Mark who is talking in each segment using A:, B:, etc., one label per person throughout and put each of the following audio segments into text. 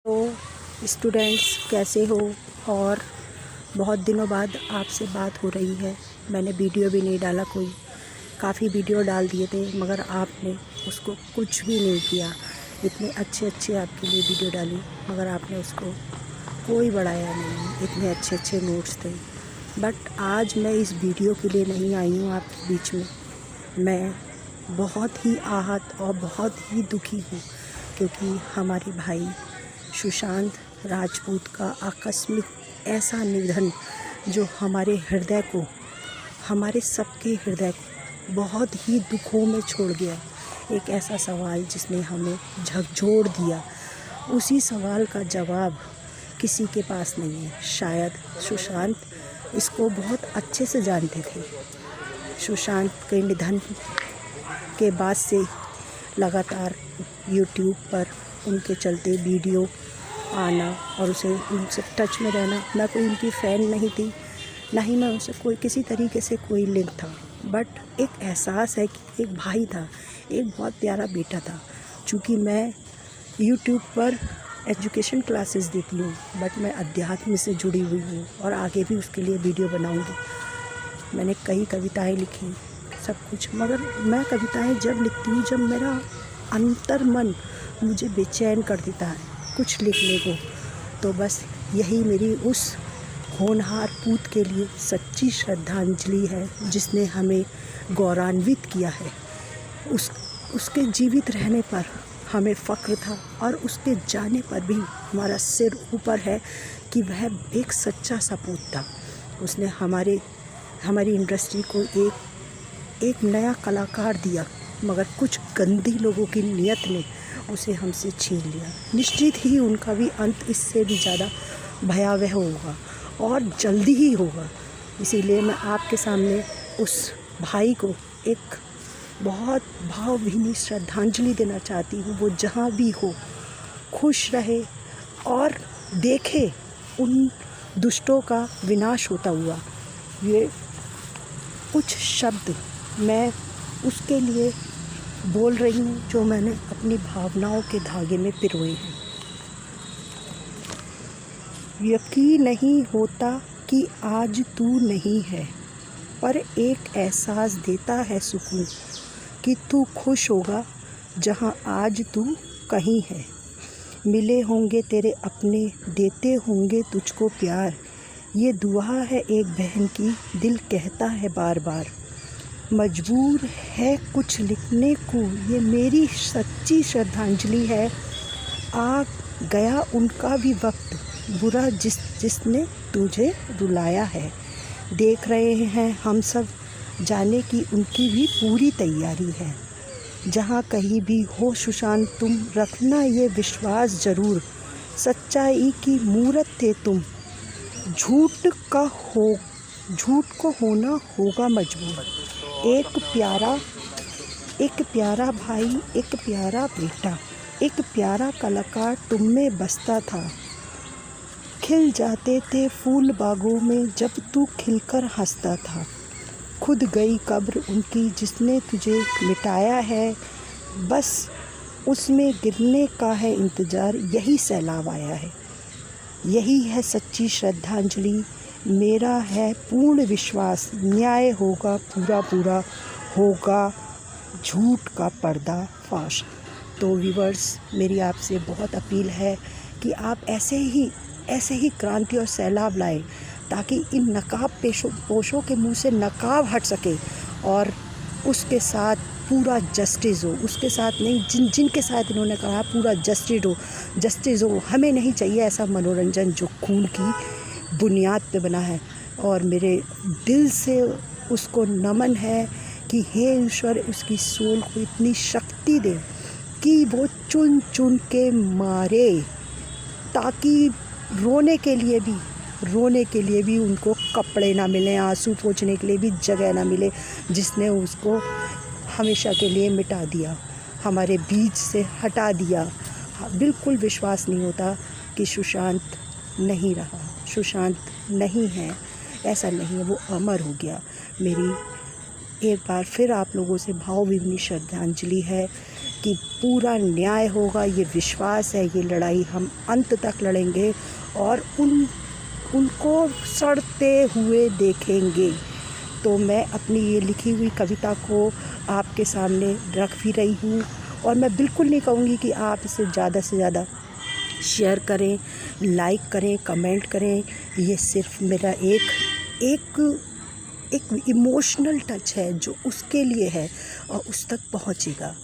A: तो स्टूडेंट्स कैसे हो। और बहुत दिनों बाद आपसे बात हो रही है। मैंने वीडियो भी नहीं डाला, कोई काफ़ी वीडियो डाल दिए थे मगर आपने उसको कुछ भी नहीं किया। इतने अच्छे आपके लिए वीडियो डाली मगर आपने उसको कोई बढ़ाया नहीं। इतने अच्छे नोट्स थे। बट आज मैं इस वीडियो के लिए नहीं आई हूँ आपके बीच में। मैं बहुत ही आहत और बहुत ही दुखी हूँ क्योंकि हमारे भाई सुशांत राजपूत का आकस्मिक ऐसा निधन जो हमारे हृदय को, हमारे सबके हृदय को बहुत ही दुखों में छोड़ गया। एक ऐसा सवाल जिसने हमें झकझोर दिया, उसी सवाल का जवाब किसी के पास नहीं है। शायद सुशांत इसको बहुत अच्छे से जानते थे। सुशांत के निधन के बाद से लगातार यूट्यूब पर उनके चलते वीडियो आना और उनसे टच में रहना। मैं कोई उनकी फ़ैन नहीं थी, ना ही मैं उनसे कोई किसी तरीके से कोई लिंक था। बट एक एहसास है कि एक भाई था, एक बहुत प्यारा बेटा था। चूँकि मैं यूट्यूब पर एजुकेशन क्लासेस देती हूँ बट मैं अध्यात्म से जुड़ी हुई हूँ और आगे भी उसके लिए वीडियो बनाऊँगी। मैंने कई कविताएं लिखी, सब कुछ, मगर मैं कविताएं जब लिखती हूँ जब मेरा अंतर मन मुझे बेचैन कर देता है कुछ लिखने को, तो बस यही मेरी उस होनहार पूत के लिए सच्ची श्रद्धांजलि है जिसने हमें गौरवान्वित किया है। उसके जीवित रहने पर हमें फ़ख्र था और उसके जाने पर भी हमारा सिर ऊपर है कि वह एक सच्चा सपूत था। उसने हमारी इंडस्ट्री को एक नया कलाकार दिया मगर कुछ गंदी लोगों की नियत ने उसे हमसे छीन लिया। निश्चित ही उनका भी अंत इससे भी ज़्यादा भयावह होगा और जल्दी ही होगा। इसीलिए मैं आपके सामने उस भाई को एक बहुत भावभीनी श्रद्धांजलि देना चाहती हूँ। वो जहाँ भी हो खुश रहे और देखे उन दुष्टों का विनाश होता हुआ। ये कुछ शब्द मैं उसके लिए बोल रही हूँ जो मैंने अपनी भावनाओं के धागे में पिरोए हैं। यकीन नहीं होता कि आज तू नहीं है, पर एक एहसास देता है सुकून कि तू खुश होगा जहाँ आज तू कहीं है। मिले होंगे तेरे अपने, देते होंगे तुझको प्यार, ये दुआ है एक बहन की, दिल कहता है बार बार। मजबूर है कुछ लिखने को, ये मेरी सच्ची श्रद्धांजलि है। आ गया उनका भी वक्त बुरा जिसने तुझे रुलाया है। देख रहे हैं हम सब, जाने की उनकी भी पूरी तैयारी है। जहाँ कहीं भी हो सुशांत तुम, रखना ये विश्वास ज़रूर, सच्चाई की मूरत थे तुम। झूठ को होना होगा मजबूर। एक प्यारा भाई, एक प्यारा बेटा, एक प्यारा कलाकार तुम में बसता था। खिल जाते थे फूल बागों में जब तू खिलकर हंसता था। खुद गई कब्र उनकी जिसने तुझे मिटाया है, बस उसमें गिरने का है इंतज़ार, यही सैलाब आया है। यही है सच्ची श्रद्धांजलि, मेरा है पूर्ण विश्वास, न्याय होगा पूरा होगा झूठ का पर्दा फाश। तो व्यूअर्स, मेरी आपसे बहुत अपील है कि आप ऐसे ही क्रांति और सैलाब लाएं ताकि इन नकाब पोशों के मुंह से नकाब हट सके और उसके साथ पूरा जस्टिस हो। उसके साथ नहीं, जिनके साथ इन्होंने कहा पूरा जस्टिस हो। हमें नहीं चाहिए ऐसा मनोरंजन जो खून की बुनियाद पे बना है। और मेरे दिल से उसको नमन है कि हे ईश्वर भी सोल को इतनी शक्ति दे कि वो चुन के मारे, ताकि रोने के लिए भी उनको कपड़े ना मिले, आंसू पोंछने के लिए भी जगह ना मिले, जिसने उसको हमेशा के लिए मिटा दिया, हमारे बीच से हटा दिया। बिल्कुल विश्वास नहीं होता कि सुशांत नहीं रहा, सुशांत नहीं है, ऐसा नहीं है, वो अमर हो गया। मेरी एक बार फिर आप लोगों से भावभीनी श्रद्धांजलि है कि पूरा न्याय होगा, ये विश्वास है। ये लड़ाई हम अंत तक लड़ेंगे और उनको सड़ते हुए देखेंगे। तो मैं अपनी ये लिखी हुई कविता को आपके सामने रख भी रही हूँ और मैं बिल्कुल नहीं कहूँगी कि आप इसे ज़्यादा से ज़्यादा शेयर करें, लाइक करें, कमेंट करें। ये सिर्फ मेरा एक इमोशनल टच है जो उसके लिए है और उस तक पहुँचेगा।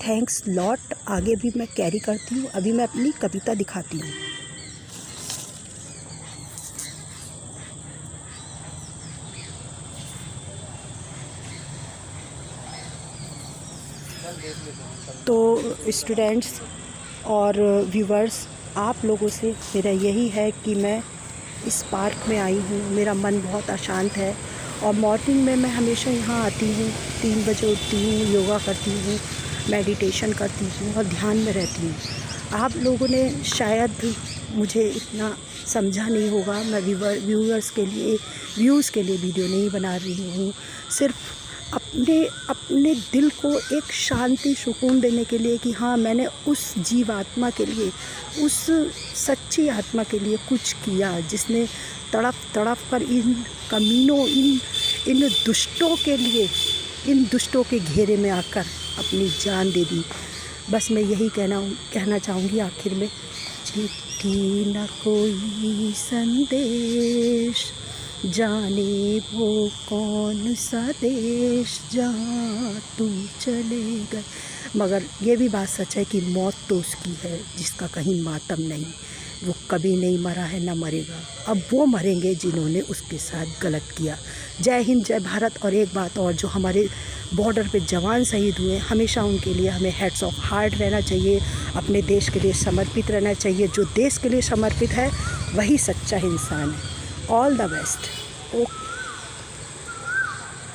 A: Thanks lot. आगे भी मैं कैरी करती हूँ। अभी मैं अपनी कविता दिखाती हूँ। तो स्टूडेंट्स और व्यूवर्स, आप लोगों से मेरा यही है कि मैं इस पार्क में आई हूँ। मेरा मन बहुत अशांत है और मॉर्निंग में मैं हमेशा यहाँ आती हूँ। 3 बजे उठती हूँ, योगा करती हूँ, मेडिटेशन करती हूँ और ध्यान में रहती हूँ। आप लोगों ने शायद मुझे इतना समझा नहीं होगा। मैं व्यूज़ के लिए वीडियो नहीं बना रही हूँ, सिर्फ अपने दिल को एक शांति सुकून देने के लिए कि हाँ, मैंने उस जीवात्मा के लिए, उस सच्ची आत्मा के लिए कुछ किया जिसने तड़प कर इन कमीनों, इन दुष्टों के घेरे में आकर अपनी जान दे दी। बस मैं यही कहना चाहूँगी आखिर में। चिट्ठी न कोई संदेश, जाने वो कौन सा देश जहाँ तू चले गए। मगर ये भी बात सच है कि मौत तो उसकी है जिसका कहीं मातम नहीं। वो कभी नहीं मरा है, ना मरेगा। अब वो मरेंगे जिन्होंने उसके साथ गलत किया। जय हिंद, जय भारत। और एक बात और, जो हमारे बॉर्डर पे जवान शहीद हुए, हमेशा उनके लिए हमें हेड्स ऑफ हार्ट रहना चाहिए, अपने देश के लिए समर्पित रहना चाहिए। जो देश के लिए समर्पित है वही सच्चा इंसान है। All the best. ओके।